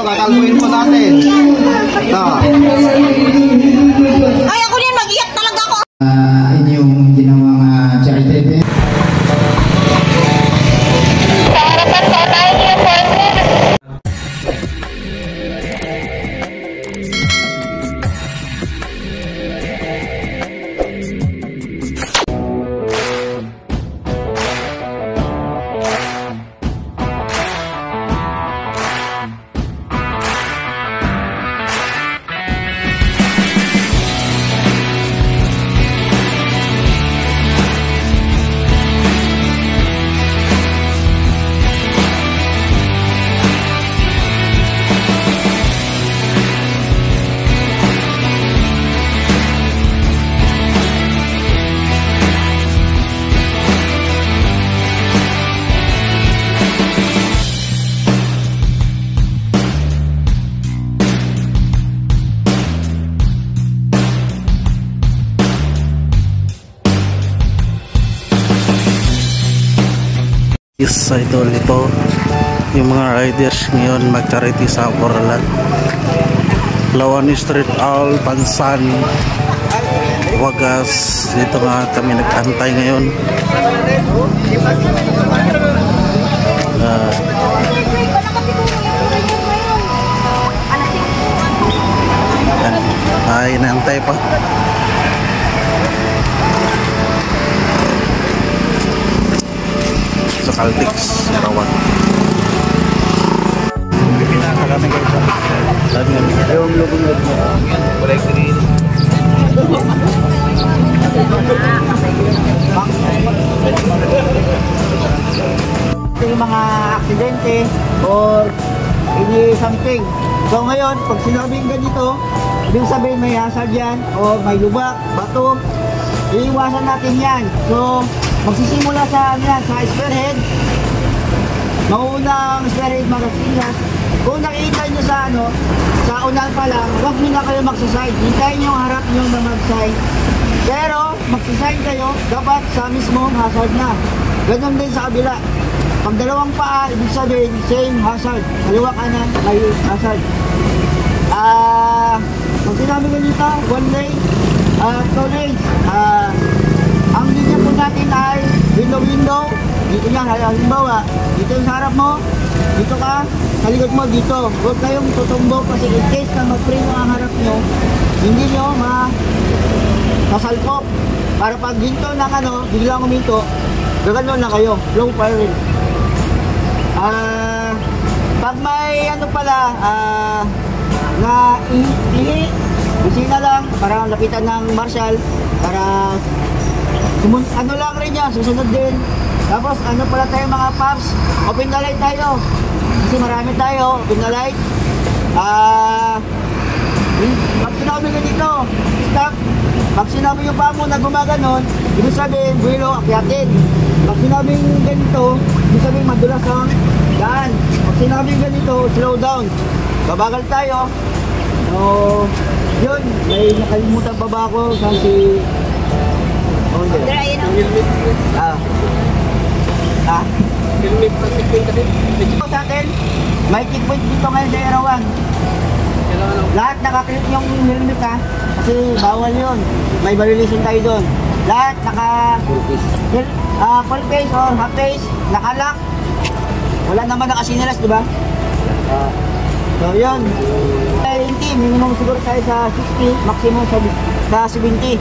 Kakalkuin po natin. Ay, ako din, mag-iyak talaga ako. Inyong ginawang charity. Yes, idol, ito yung mga riders ngayon mag-charity sa Coralan. Lawan Street, All Pansan, Wagas. Dito nga kami nag-antay ngayon. Ay, naantay pa. Sa Caltex, Rawan. Kami guys. Yung lubog-lubog mo. Kulay green. Yung mga aksidente or hindi something. So ngayon, pag sinabing ganito, ibig sabihin may hazard yan o may lubak, bato, iiwasan natin yan. So magsisimula sa spearhead. Maunang spearhead magasinas. Kung nakikita nyo sa unan pa lang, huwag nyo na kayo magsaside. Hintayin nyo ang harap nyo na mag-side. Pero magsaside kayo, dapat sa mismong hazard na. Ganun din sa kabila. Pag dalawang paa, ibig sabihin, same hazard. Kaliwa kanan, may hazard. Pag sinabi ko dito, one lane, two lanes. Ang linya po natin ay window. Dito yan, halimbawa, dito yung sa harap mo, dito ka, sa likod mo, dito. Huwag kayong tutumbo kasi in case na mag-preno ang harap nyo, hindi nyo masalpok. Para pag ginto ng biglang uminto, gaganon na kayo, low firing. Pag may na ihi, busina lang, para lapitan ng marshal, para lang rin yan, susunod din. Tapos pala tayo mga paps, open the light tayo. Kasi marami tayo, open the light. Pag sinabi ka dito, stop. Pag sinabi yung paa mo na gumaganon, ibig sabihin, buwelo, akyatin. Pag sinabing ganito, ibig sabihin madulas ang daan. Pag sinabing ganito, slow down. Babagal tayo. So, yun, may nakalimutan pa ba ako kasi Helmet pa checkpoint kasi. Sa atin, may checkpoint dito ngayon sa Erawan. Lahat nakaklik yung helmet kasi bawal yun. May violation tayo doon. Lahat full face or half face, nakalock. Wala naman nakasinilas, di ba? So yun. 20, minimum siguro tayo sa 60, maximum sa 70.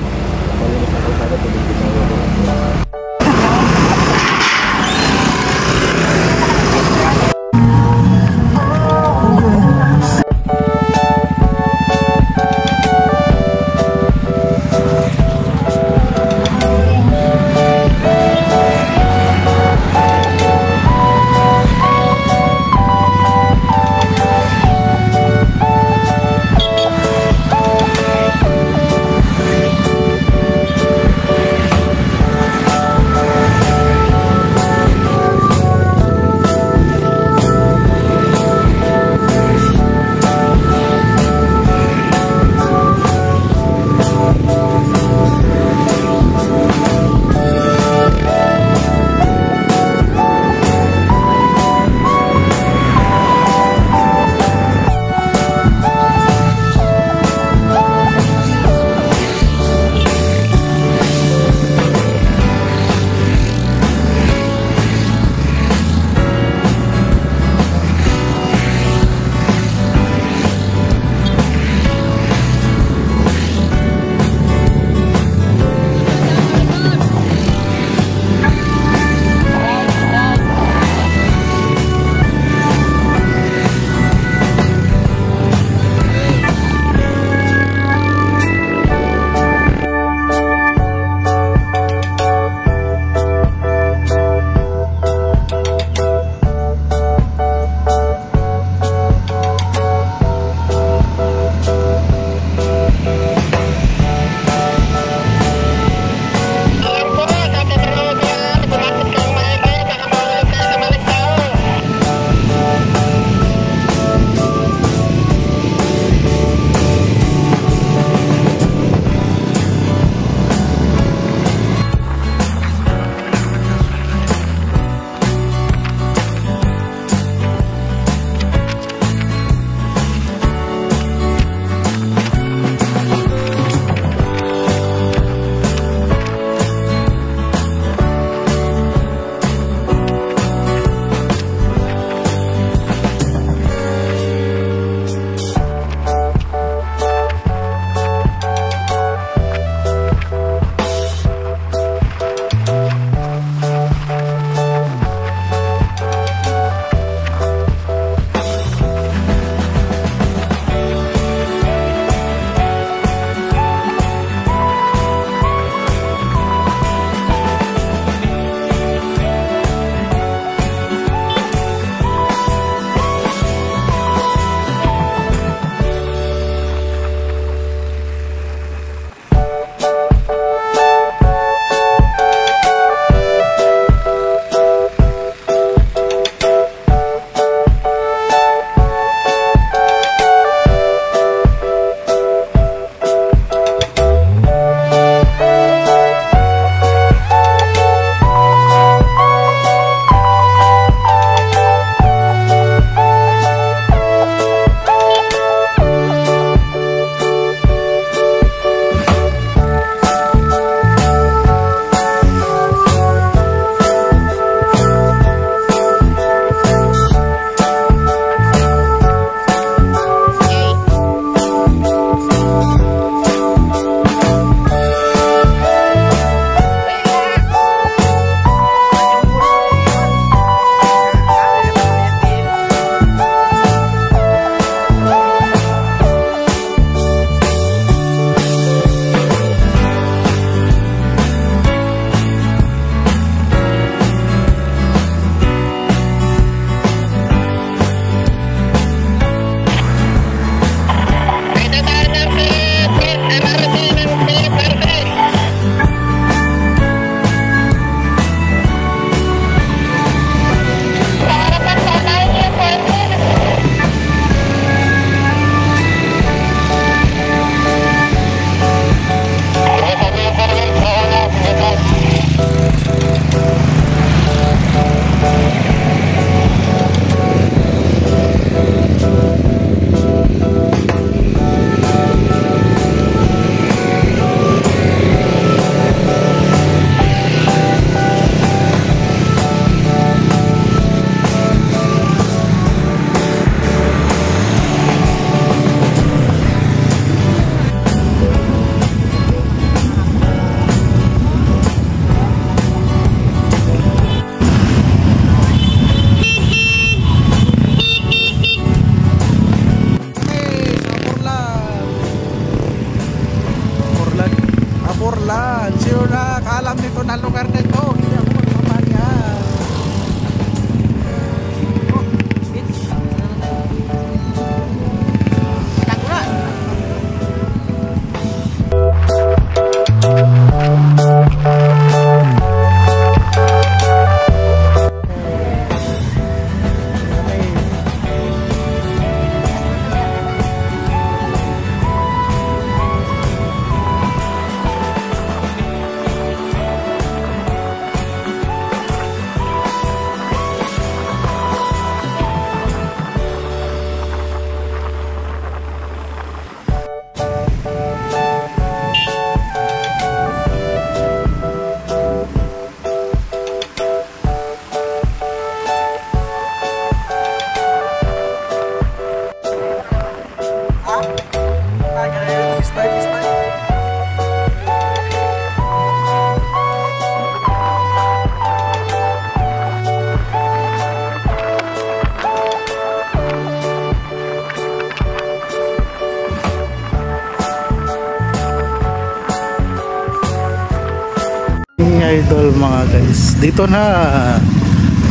idol mga guys. Dito na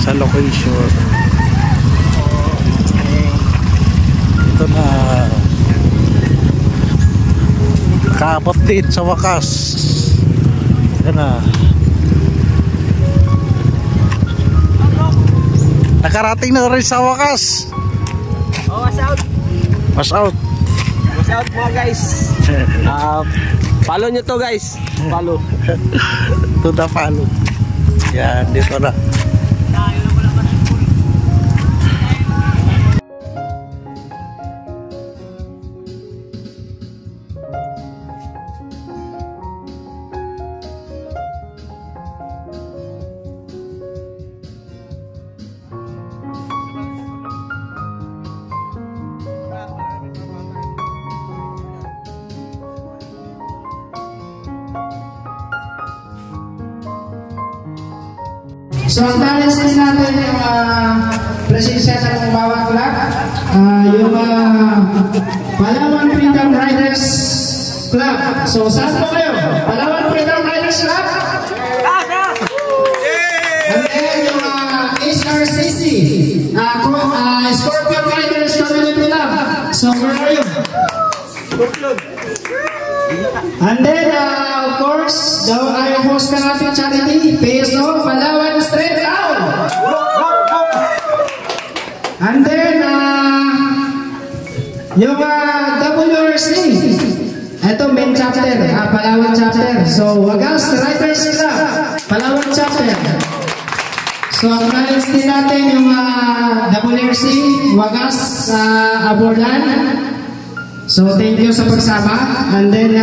sa location. Dito na kaabot din sa wakas. Yan na. Nakarating na rin sa wakas. Oh, watch out. Watch out. Watch out mga guys. Follow nyo to guys. Follow. To the follow. Yan, dito na. So, ang balance din natin yung presensya ng bawat club. Yung Palawan Freedom Riders Club. So, saan po kayo? Palawan Freedom Riders Club? And then yung SRCC, Scorpion Riders Community Club. So, where are you? And then, of course, ay host na natin charity, PSO, Palawan Straight Out. And then, yung WRC, ito main chapter, Palawan chapter. So, Wagas Riders Club, Palawan chapter. So, ang clients din natin yung WRC, Wagas Aborlan. So, thank you sa pagsama. And then,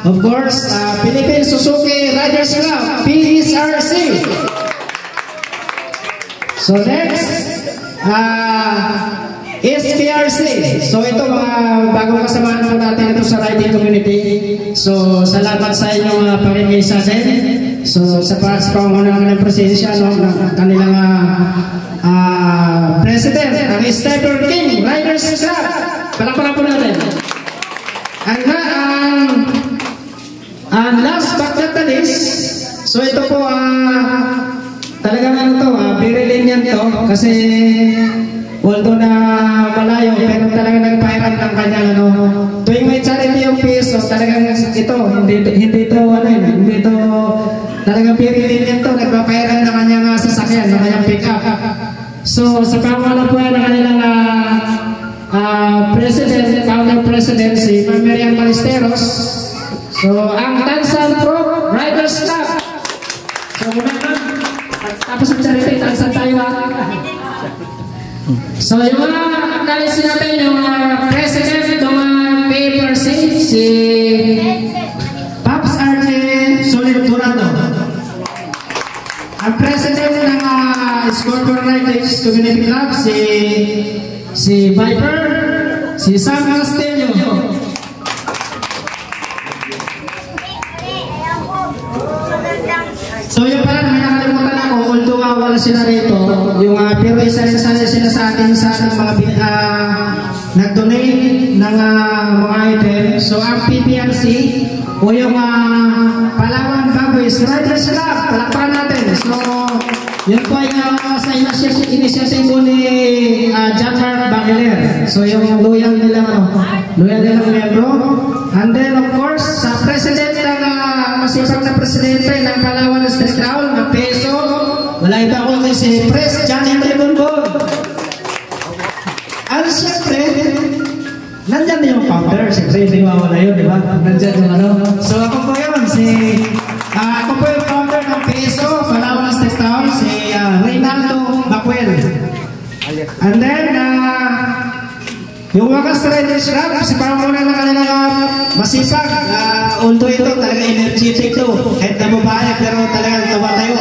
of course, Philippine Suzuki Riders Club, PSRC. So, next, SPRC. So, ito mga bagong kasamaan po natin ito sa riding community. So, salamat sa inyong pakikinig sa atin. So, sa pangunahan ng presensya ng kanilang President, ang Stephen King Riders Club. Palakpakan po natin. And last but not the least, so ito po, talagang ano to, biriling yan to, kasi although na malayo, pero talagang nagpahiram ng kanyang ano, tuwing may charity yung piso, talagang ito, hindi to, talagang biriling yan to, nagpapahiram ng kanyang sasakyan, ng kanyang pick-up. So, sa pangalan po yan ng kanilang President, Founder President, si Marian Ballesteros. So, ang Tansan Pro Riders Club. So, muna na. Tapos ang charity, Tansan tayo. So, yung mga akalisin natin, yung President ng PRC, si Pops RJ Solid Dorado. Ang President ng Scorpion Riders Community Club, si Viper, si Sam Castillo. So yung pala, may nakalimutan ako, although wala sila rito, yung pero isa rin sila sa ating mga nag-donate ng mga item. So ang PPRC o yung Palawan Baboys Riders Club, palakpakan natin. So yun po ay sa initiation po ni John Mark Bagiler. So yung loyal nilang membro. And then of course, sa president ng masipag na presidente ng Palawan Street Round, ng peso, wala iba ko si Pres John Henry Bonbon. At siyempre, nandyan na yung founder. Siyempre, hindi mawala yun, di ba? Nandyan yung ano. So ako po yun, ako po yung founder ng peso, Palawan Street Round, si Reynaldo Bacuel. And then, yung Wagas Riders Club, si Pamuna ng kanilang masipag. Although ito, talaga energetic to. Kahit na babae, pero talagang tawa tayo.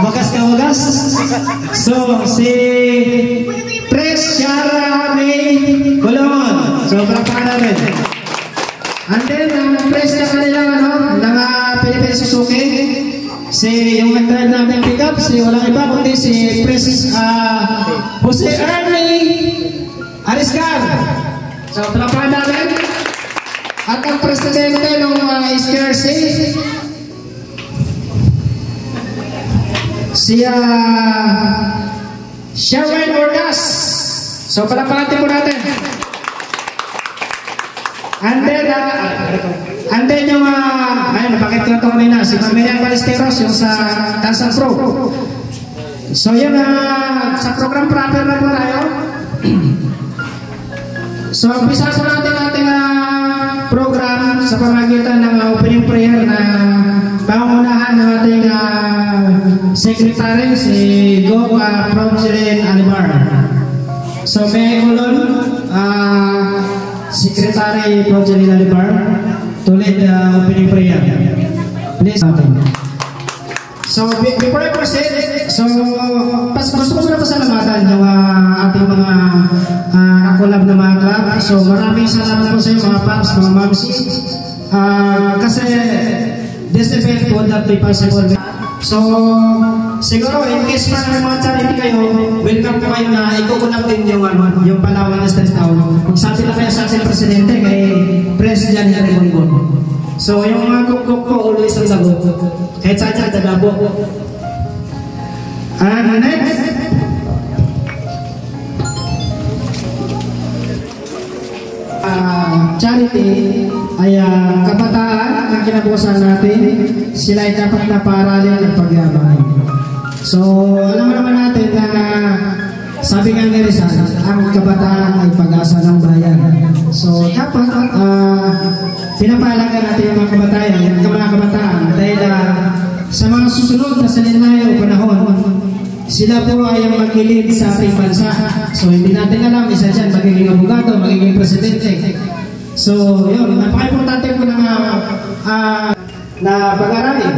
Wagas ka wagas. So, si Pres Shara May Colon. So, palakpakan natin. And then, ang Pres na kanilang ng Philippine Suzuki, yung nag-drive natin pick-up, walang iba kundi si Pres Jose Ernie Ariscar. So, palakpakan natin. At ang presidente ng SPRC, si Sherwin Ordas. So palapalatin po natin. And then yung ayun, napakit ko na ito kanina, si Miriam Ballesteros, yung sa Tansan Pro. So yun, sa program proper na po tayo. So umpisa po natin ating program sa pamagitan ng opening prayer na pangunahan ng ating secretary, si Go Projelin Alibar. So may ulon, Secretary Projelin Alibar, to lead the opening prayer. Please. So before I proceed, so gusto ko muna pasalamatan yung ating mga kakulab na mga club. So maraming salamat po sa iyo mga paps, mga mamsi. Kasi this event would not be possible. So siguro in case pa ng mga charity kayo, welcome po kayo na ikukulab din yung Palawan na Street Town. Magsabi na kayo sa ating presidente kay President Harry Bongbong. So yung mga kukuk ko always ang sagot. Kahit saan siya dadabo. And next, charity ay kabataan ang kinabukasan natin. Sila ay dapat na paaralin at pagyaman. So alam mo naman natin na sabi nga ni Rizal, ang kabataan ay pag-asa ng bayan. So dapat pinapalagan natin yung mga kabataan dahil sa mga susunod na salinayong panahon, sila po ay ang mag-lead sa ating bansa. So hindi natin alam, isa dyan magiging abogado, magiging presidente. So yun, napaka-importante po na pag-aralin.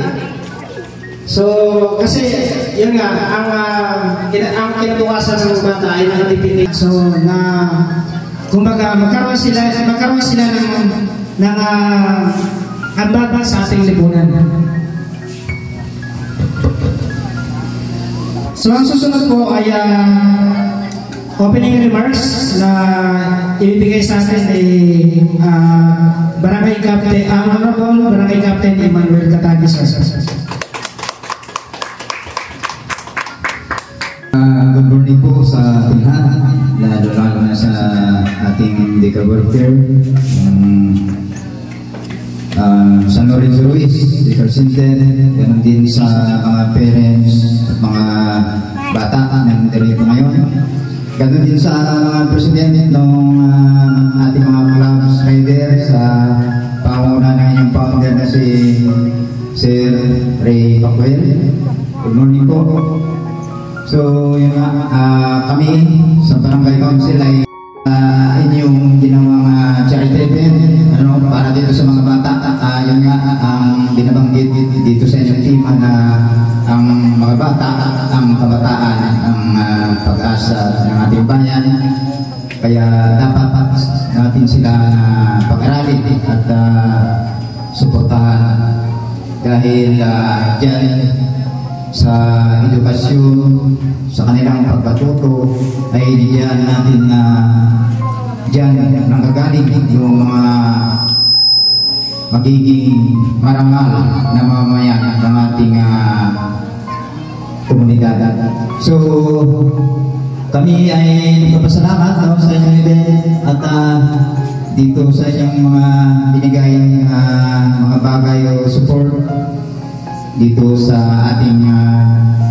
So kasi yun nga, ang kinabukasan ng bata ay natipindig. So na kumbaga magkaroon sila ng ambag sa ating lipunan. So ang susunod po ay opening remarks na ibibigay sa atin ay Barangay Captain, Honorable Barangay Captain Emmanuel Katagis. Good morning po sa ating lahat, lalo na sa ating DECA worker, San Lorenzo Ruiz, DECA Center, ganoon din sa mga parents at mga bata na nandito ngayon. Ganoon din sa mga presidente ng ating mga clubs rider sa panguna ng inyong founder na si Sir Ray Pacquiao. Good morning po. So yun nga, kami sa Barangay Council ay inyong ginawang charity event para dito sa mga bata. Yun nga ang binabanggit dito sa inyong team na ang mga bata, ang kabataan, ang pag-asa ng ating bayan. Kaya dapat natin sila pag-aralin at suportahan dahil dyan sa edukasyon, sa kanilang pagkatuto ay diyan natin na diyan nanggagaling yung mga magiging marangal na mamamayan ng ating komunidad. So kami ay nagpapasalamat sa inyong event at dito sa inyong mga binigay mga bagay o support dito sa ating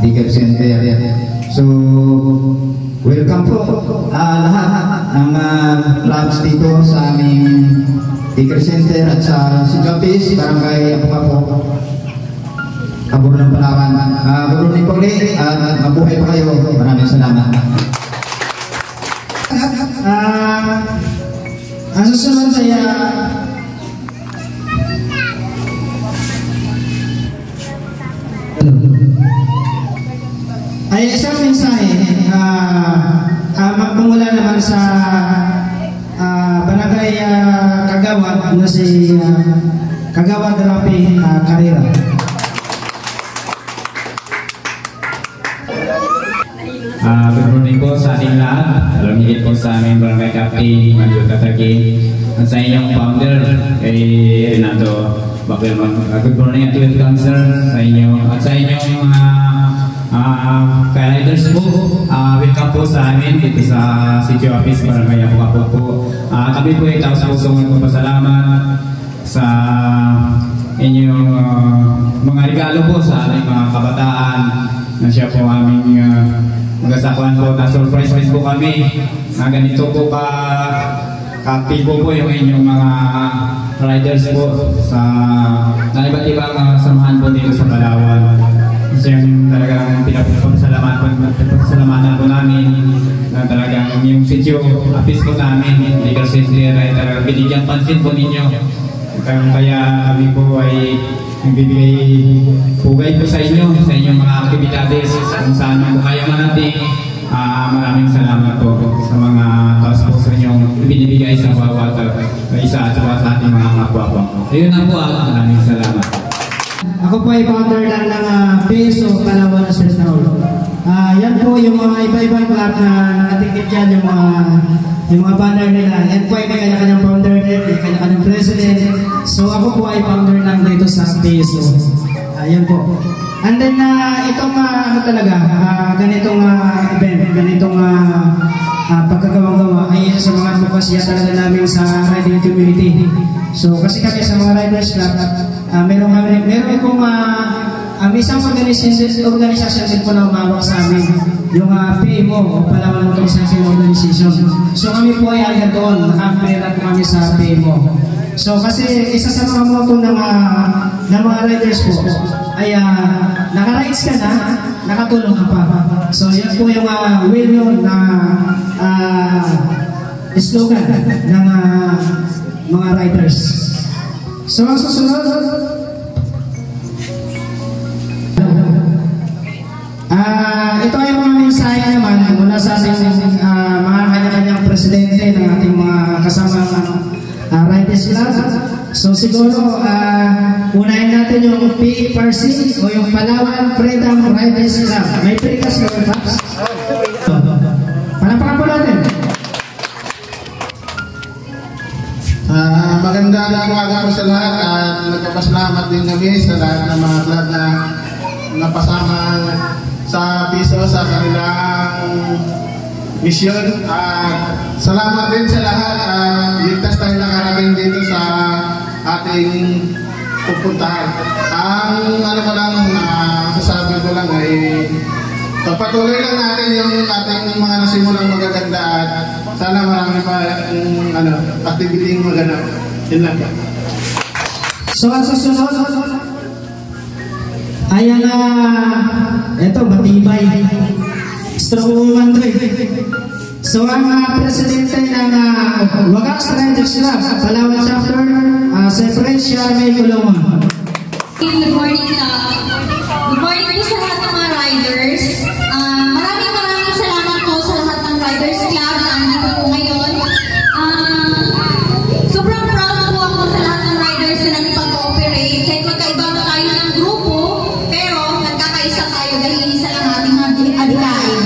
DECA Center. So welcome po lahat ng clubs dito sa aming DECA Center at sa Sijapis, Barangay Apukapo, Abor ng Palawan. Good morning po ulit at mabuhay pa kayo. Maraming salamat. Ang susunod saya ay isang mensahe magmumula naman sa Barangay Kagawad na si Kagawad Rapi Carrera. Good morning po sa ating lahat, alam higit po sa aming Barangay Captain Emmanuel Katagis at sa inyong founder kay Renato Baclerman. Good morning at welcome sir sa inyo at sa inyong Ka-riders po, welcome po sa amin dito sa City Office Barangay Apuapo po. Kami po ay taos-pusong nagpapasalamat sa inyong mga regalo po sa ating mga kabataan na siya po aming magasakuan po na surprise po kami na ganito po ka-active po yung inyong mga riders po sa iba't ibang samahan po dito sa Palawan. Kasi yung talagang pinagpasalamatan po namin na talagang yung sityo apis po namin, legal city ay talagang binigyan pansin po ninyo. Kaya kami po ay nagbibigay pugay po sa inyong mga aktibidades kung saan po kaya man natin. Maraming salamat po sa mga taos-puso ninyong binibigay sa bawat isa at sa ating mga kapwa po. Ayun na po, maraming salamat. Ako po ay founder lang ng PESO Palawan Street Hall. Yan po yung mga iba-ibang club na nakatikip dyan, yung mga banner nila. Yan po ay may kanya-kanyang founder din, may kanya-kanyang president. So ako po ay founder lang dito sa PESO. Yan po. And then itong ganitong event, ganitong pagkagawa-gawa ay sa mga advokasya talaga namin sa riding community. So kasi kami sa mga riders club, meron pong may isang organisasyon din po na umawak sa amin, yung PMO o Palawan Motorcycle Organization. So kami po ay agad doon, nakapirera po kami sa PMO. So kasi isa sa mga motto ng mga riders po ay naka-rides ka na, nakatulong ka pa. So yan po yung well-known na slogan ng mga riders. So ang susunod, ito ay mga mensahe naman mula sa ating mga kanya-kanyang presidente ng ating mga kasamang Riders Club. So siguro unahin natin yung PFRC o yung Palawan Freedom Riders Club. May prikas na Paps. Palapakan po natin. Magandang umaga po sa lahat at nagpapasalamat din kami sa lahat ng mga club na napasama sa PESO sa kanilang misyon. Salamat din sa lahat at ligtas tayo nakarating dito sa ating pupuntahan. Ang sasabi ko lang ay pagpatuloy lang natin yung ating mga nasimulang magaganda at sana marami pa yung activity yung maganap. Yun lang. So ang susunod ay ito matibay, strong woman to eh. So ang presidente ng Wagas Riders Club Palawan Chapter, Seprecia May Kulungan. Good morning good morning po sa lahat ng mga riders. Maraming salamat po sa lahat ng Riders Club na andito po ngayon. Sobrang proud po ako sa lahat ng riders na nagpag-cooperate. Kahit magkaiba na tayo ng grupo, pero nagkakaisa tayo dahil isa lang ating adikain.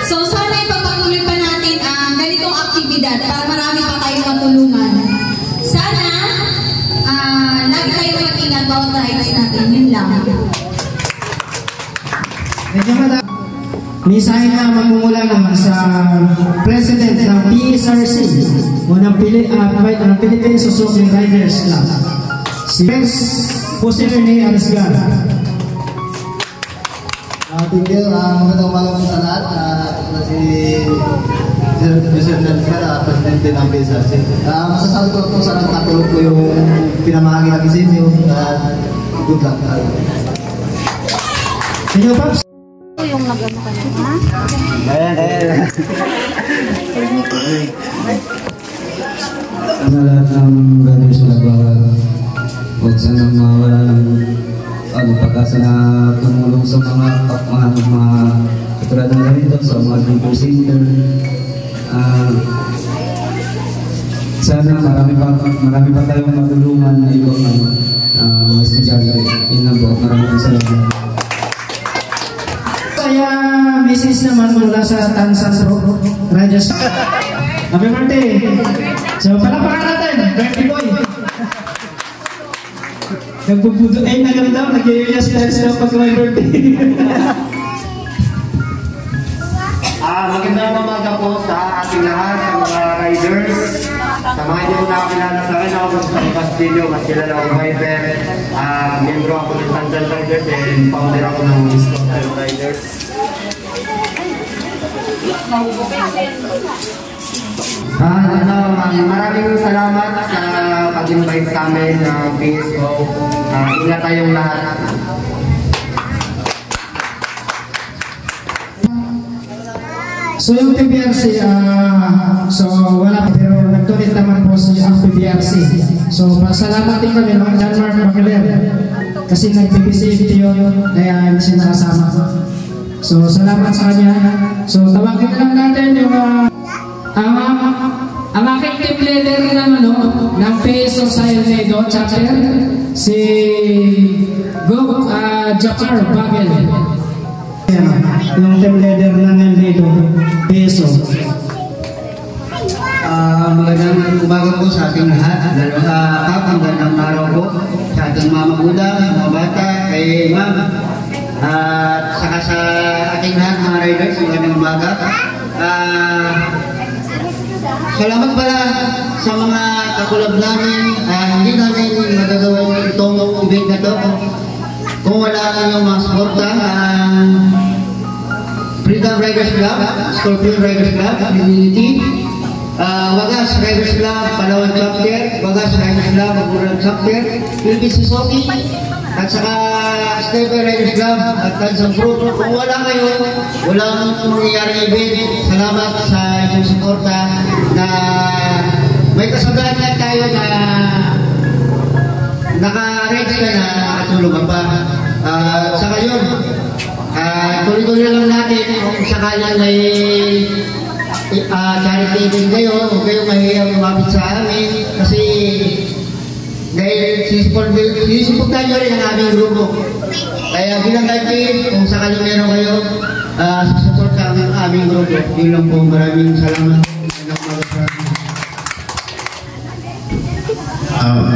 So sana ipagpatuloy pa natin ang ganitong aktibidad para marami pa tayong matulungan. Sana lagi tayo mag-ingat bawat rides natin. Yun lang. Mensahe na magmumula naman sa President ng PSRC o ng Philippine Suzuki Riders Club, si Pres Jose Arisgar. Thank you. Magandang umaga po sa lahat. Si Sir Arisgar, Presidente ng PSRC. Masasabi ko po sana makatulog ko yung pinamahagi natin sa inyo. Good luck. Thank you, Pops. Yung nagano ka na, ha? Sana lahat ng brothers na huwag sanang mawala ng pagkasa na tumulong sa mga katulad ng ganito, sa mga drinker center. Sana marami pa tayong matulungan na ibang mga estudyante. Yun lang po, maraming salamat. Kaya message naman mula sa Tansan Riders. Happy birthday! So palapakan natin, birthday boy! Nagpuputo, nagano daw, nag-i-yes dance daw pag may birthday. Magandang umaga po sa ating lahat, sa mga riders. Sa mga hindi ko nakakilala sa akin, ako sa Lipas Video, mas kilala ako Viper. Membro ako ng Tantan Riders and founder ako ng Scotland Riders. Maraming salamat sa pag-invite sa amin ng PSO. Ingat tayong lahat. So yung PBRC, so wala pa pero nagtulit naman po si ang PBRC. So pasalamat din kami ng John Mark Macaler kasi nag-PBCFT yun kaya hindi siya nakasama. So salamat sa kanya. So tawagin na lang natin yung ang aking team leader ng ng PSO sa Elnedo chapter, si Go Japar Bagel. Yung team leader ng Elnedo PSO. Magandang umaga po sa ating lahat. Magandang araw po sa ating mga magulang, mga bata, kay ma'am, at saka sa ating lahat mga riders. Magandang umaga. Salamat pala sa mga kakulab namin. Hindi namin magagawa itong event na ito kung wala kayong mga suporta. Freedom Riders Club, Scorpion Riders Club, Community, Wagas Riders Club, Palawan Chapter, Wagas Riders Club, Magulang Chapter, Philippines Soki, at saka Stephen Riders Club at Tansang Group. Kung wala kayo, walang mangyayari event. Salamat sa inyong suporta na may kasabahan na tayo na naka-ready ka na nakatulog ka pa. Sa ngayon, tuloy-tuloy lang natin kung sakalang may charity event kayo, huwag kayong mahihiyang lumapit sa amin kasi dahil sisipuntahan nyo rin ang aming grupo. Kaya bilang team, kung sakalang meron kayo, support ang aming grupo. Yun lang po, maraming salamat.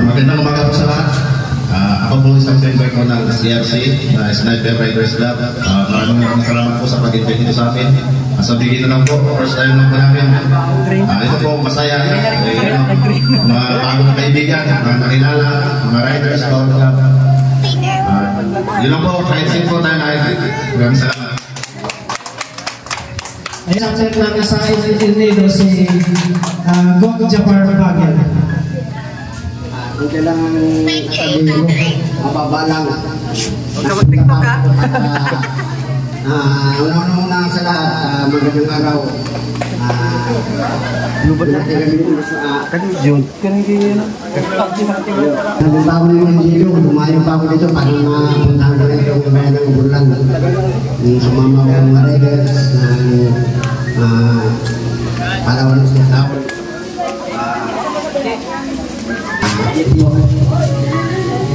Magandang umaga po sa lahat. Ako po isang member ko ng CRC, Sniper Riders Club. Maraming salamat po sa pag-invite dito sa amin. Sabihin na lang po, first time lang po namin. Ito po, masaya. Mga bago na kaibigan, mga nakilala, mga riders, Club. Yun lang po, kahit po tayo na. Maraming salamat. Ayun ang chat namin sa Elnedo si Go Japar Bagel. Ito lang sabihin ko, mababa lang. Mag-tiktok ka? Una sa lahat, magandang araw. Nagbago na yung dito, bumayong pa ako dito para mapuntahan ko rin yung bayan ng Burlan. Yung sumama ko ng mga riders ng Palawan sa tao.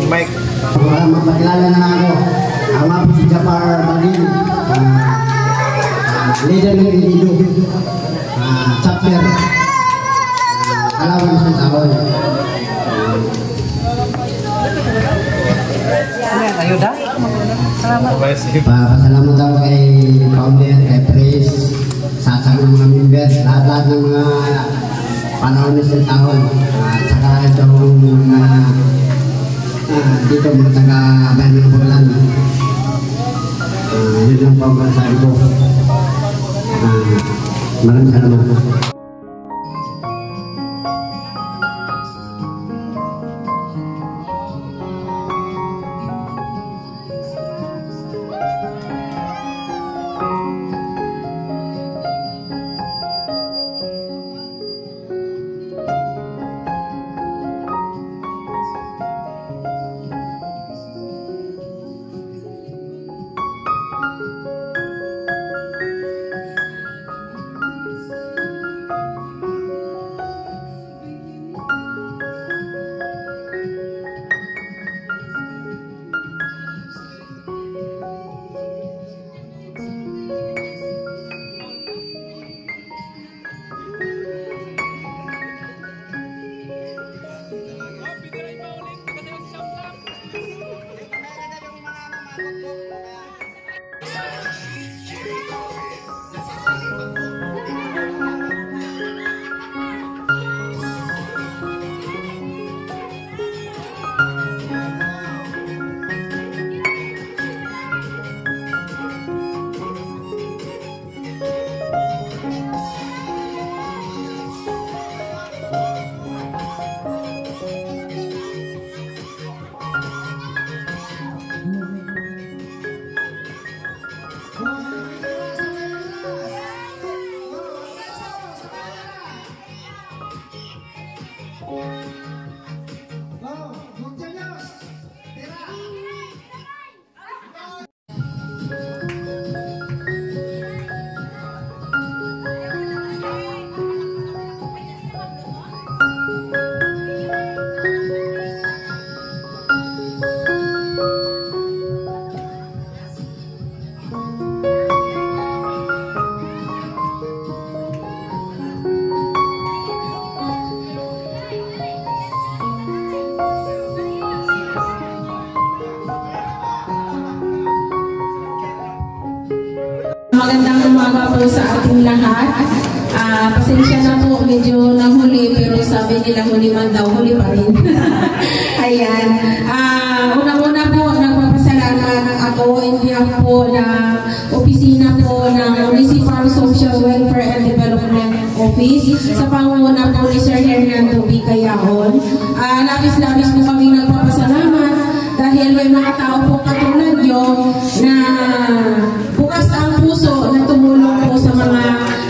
Mike. Magpakilala na ako. Ang mga po si Japar Bagil, leader ng Elnedo, chapter, Palawan sa tao. Ayuda? Salamat. Pasalamat ako kay founder, kay Pres, sa mga members, lahat-lahat ng mga panahon sa taon. At saka itong dito mga taga-bayan ng Burlan. Yun lang po ang masasabi ko. Maraming salamat. lahat. Pasensya na po, medyo nahuli, pero sabi nila huli man daw, huli pa rin. Ayan. Unang-una po, nagpapasalamat ako in behalf po na opisina po ng Municipal Social Welfare and Development Office sa pangunguna po ni Sir Hernando B. Cayaon. Labis-labis po kami nagpapasalamat dahil may mga tao po katulad nyo na bukas ang puso na tumulong po sa mga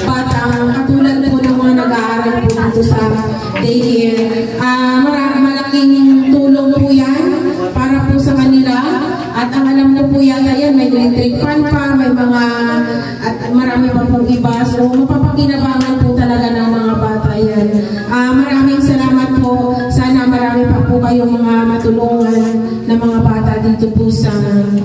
batang katulad po ng mga nag-aaral po dito sa daycare. Malaking tulong po yan para po sa kanila. At ang alam ko po yata yan, may electric fan pa, may mga, at marami pa pong iba. So, mapapakinabangan po talaga ng mga bata yan. Maraming salamat po. Sana marami pa po kayong mga matulungan ng mga bata dito po sa,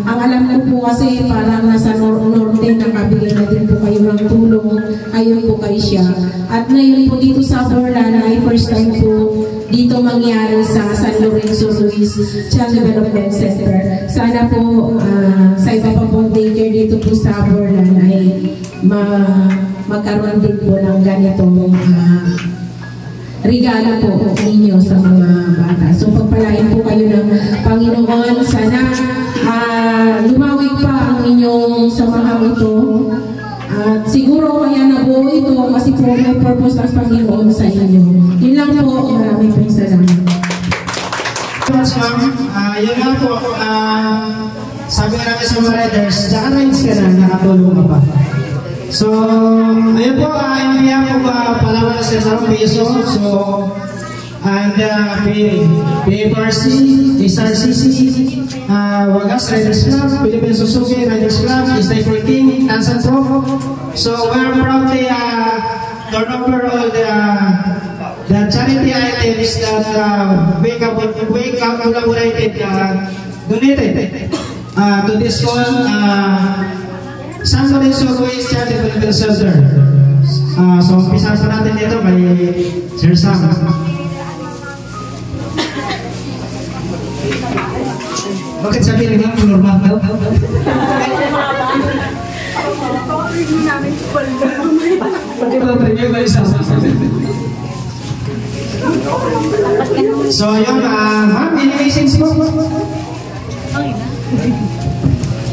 ang alam ko po kasi parang nasa norte, nakabigay na din po kayo ng tulong. Ayun po kay siya. At ngayon po dito sa Borlan ay first time po dito mangyari sa San Lorenzo Ruiz Child Development Center. Sana po sa iba pa pong daycare dito po sa Borlan ay magkaroon din po ng ganitong regalo po ninyo sa mga bata. So pagpalain po kayo ng Panginoon. Sana lumawig pa ang inyong samahang ito. At siguro kaya nabuo ito kasi po may purpose ang Panginoon sa inyo. Yun lang po, maraming pong salamat. Yun nga po, sabi nga namin sa mga riders, naka-rides ka na, nakatulong ka pa. So, ayun po, yung po palawan na sa piso. So, and PFRC, SRCC, Wagas Riders Club, Philippine Suzuki Riders Club, Stay for King, Tansan Pro. So, we're proudly turn over all the charity items that Wake Up collaborated, donated to this call, San Lorenzo Ruiz Child Development Center. So, umpisa pa natin dito kay Sir Sam. Bakit sabi nila normal daw? Pati ba premyo ba isa? So yun, ma'am, any message po?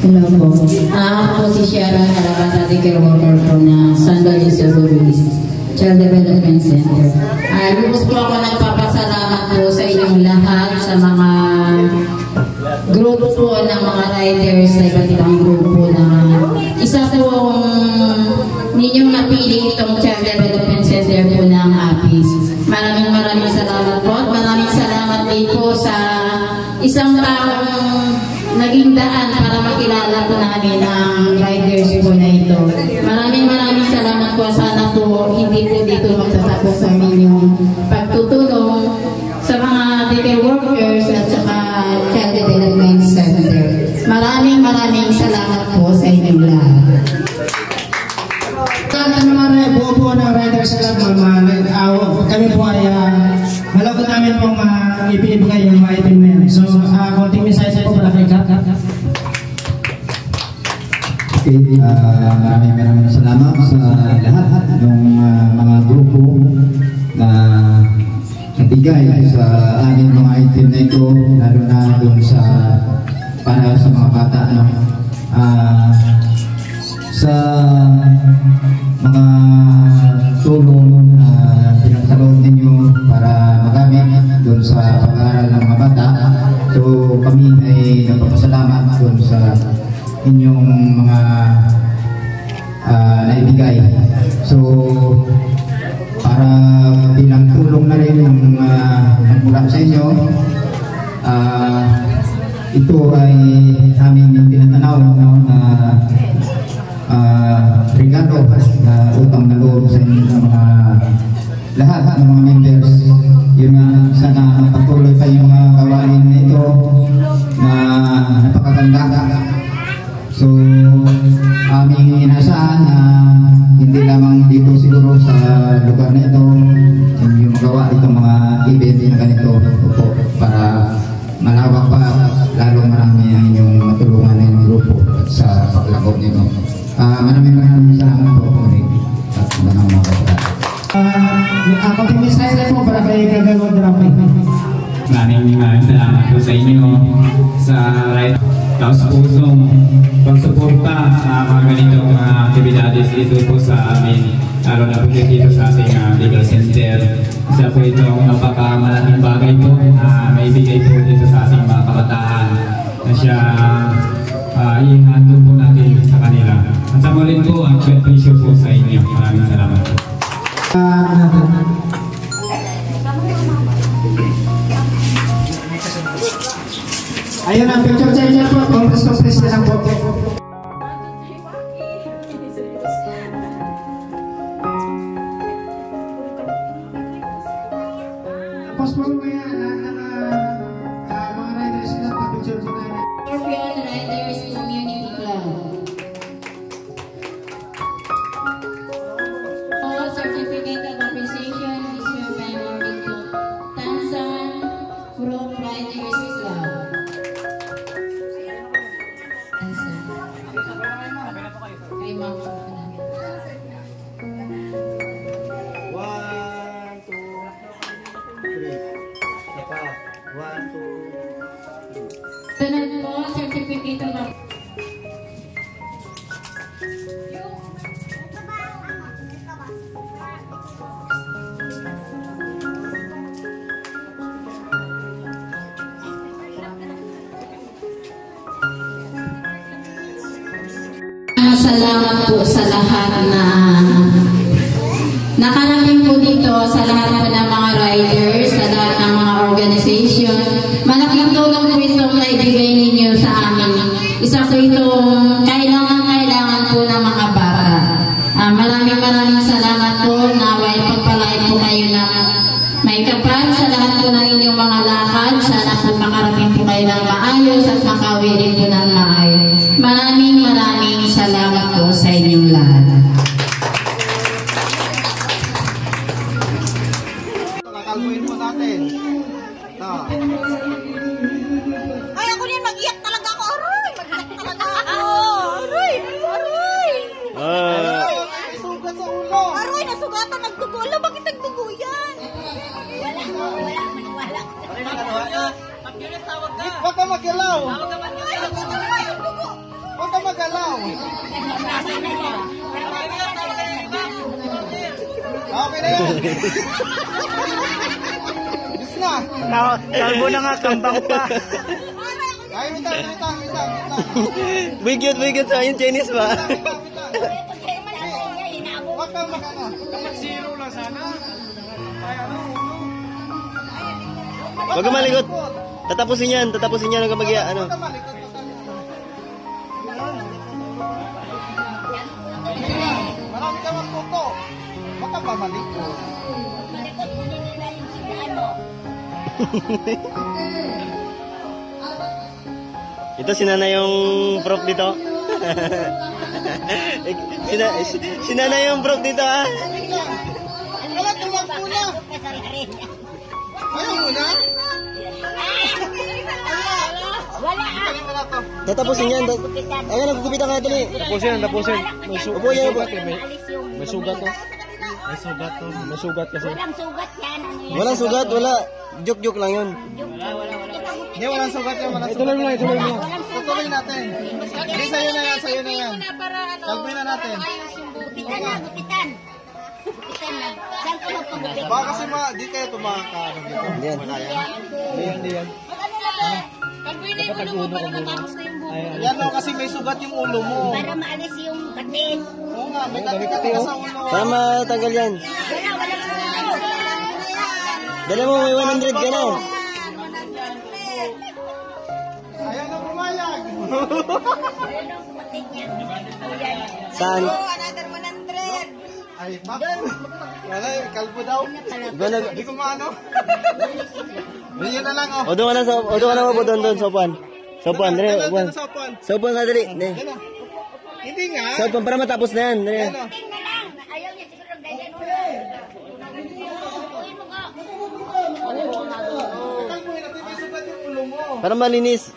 Hello po. Ako si Sharon Alabata, daycare worker po na San Lorenzo Ruiz Child Development Center. Lubos po ako nagpapasalamat po sa inyong lahat, sa mga group po ng mga riders sa iba't ibang grupo na isa po ninyong napili itong Child Development Center po ng APIS. Maraming salamat po at maraming salamat din po sa isang taong naging daan para makilala po namin ang riders po na ito. Maraming salamat po. Sana po hindi po dito magtatapos sa inyong pagtutulong sa mga daycare workers at saka Child Development Center. Maraming salamat po sa inyong lahat. Mga buo ng Riders Club, kami po ay malapot namin pong ipinibigay yung mga item na yan. So, konting mensahe po para kay Kat. Okay, maraming salamat sa lahat ng mga grupo na nagbigay sa aming mga item na ito, lalo na doon sa para sa mga bata, sa mga tulong na pinagkaloob ninyo para magamit doon sa pag-aaral ng mga bata. So kami ay nagpapasalamat doon sa inyong mga naibigay. So para bilang tulong na rin ng mula sa inyo, ito ay aming tinatanaw na regalo na utang na loob sa inyo ng mga lahat ng mga members. Yun nga, sana patuloy pa yung mga gawain na ito na napakaganda. So aming inasaan na hindi lamang dito siguro sa lugar na ito yung magawa itong mga event na ganito po, para malawak pa, lalong marami ang inyong matulungan ng grupo sa paglago nito. Maraming salamat po. Magandang umaga po. Konting mensahe na po para kay Kagawad Rafi. Maraming salamat po sa inyo sa taos pusong pagsuporta sa mga ganitong aktibidades dito po sa amin, lalo na po dito sa ating legal center. Isa po itong napaka-malaking bagay po na maibigay po dito sa ating mga kabataan na siya ihandog po natin sa kanila. At sa muli po, ang benepisyo po sa inyo. Maraming salamat po. Ayun na, picture changer po. Congress na lang po. Tapos po kaya mga riders na pa-picture po namin. Scorpion Riders Community Club. All certificate of appreciation is your memory to Tanzan from Riders Club. Tanzan. Kay Ma'am. 1, 2, 3. Sunod po, certificate of salamat po sa lahat na nakarating po dito, sa lahat po ng mga riders, sa lahat ng mga organization. Malaking tulong po itong naibigay ninyo sa amin. Isa po itong kailangan po ng mga bata. Maraming salamat po. Naway pagpalain po kayo ng may kapal sa lahat po ng inyong mga lakad. Sana po makarating po kayo ng maayos at makawiri po ng maayos. Maraming salamat po sa inyong lahat. Kakalbuin po natin. Ay, ako din, mag-iyak talaga ako. Aroy! Mag-iyak talaga ako. Aroy! Aroy! May sugat sa ulo. Aroy, nasugatan, nagdugo. Alam, bakit nagdugo yan? Wala. Huwag ka mag-alaw. Huwag ka mag-alaw. Okay na yan. Bis na. Kalbo na nga, kambang pa. Ay, wait lang. Bigyot sa yung Chinese ba? Huwag ka mag-alaw. Kapag zero lang sana. Huwag ka malikot. Tatapusin yan ang kapag ano. Marami ka magputo. Huwag ka pamalikot. Ito sinana yung prof dito. Sinana yung prof dito ah. Wala, tumakbo na. Ayaw mo na? Tatapusin yan. Ayan, nagkukupitan ka natin eh. Tapusin. Upo yan. May sugat to. May sugat kasi. Walang sugat, wala. Joke lang yun. Hindi, walang sugat yan. Ituloy mo. Tutuloy natin. Hindi, sa'yo na yan. Kalbuin na natin. Gupitan. Baka kasi di kayo tumaka. Hindi yan. Kalbuin na yung ulo mo para matapos na yung buko. Yan o, kasi may sugat yung ulo mo. Para maalis yung katin. Oo nga, may katin ka sa ulo. Para matanggal yan. Dala mo, may 100 ka na. Ayaw na pumayag. Saan? Another 100. Ay, bakit? Wala, kalbo daw. Hindi ko maano. Yun na lang, O doon ka na po doon, sopan. Sopan, dali. Sopan ka, dali. Hindi nga. Sopan, para matapos na yan. Dali. Ayaw niya siguro ganyan. Kalbuin natin, may sugat yung ulo mo. Para malinis.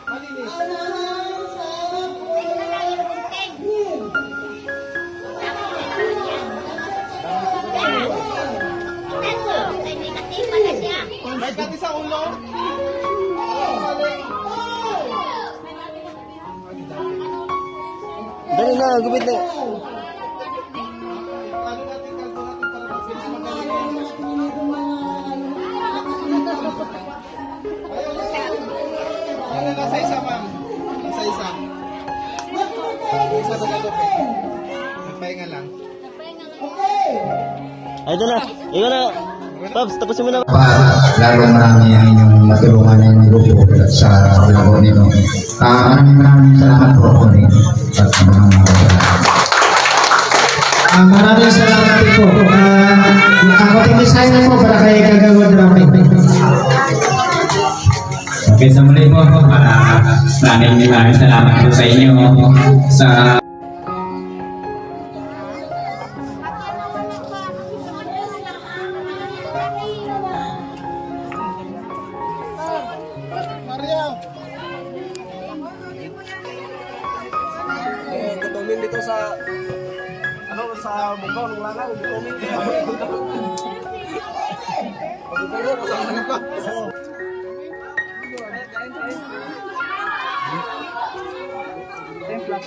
Pati sa ulo. Dali na, gupit na. Nasa isa, ma'am. Nasa isa. Isa sa gagupit. Nagpahinga lang. Ay, ito na. Ikaw na. Pops, tapusin mo na. Lalo marami ang inyong matulungan ng grupo sa labor nito. Maraming salamat po po rin. Maraming salamat po. Ako tingin na po para kay Kagawad Rafi. Okay, sa muli po, maraming salamat po sa inyo sa Kutumin dito sa sa mukha ng langaw. Kutumin dito. Templa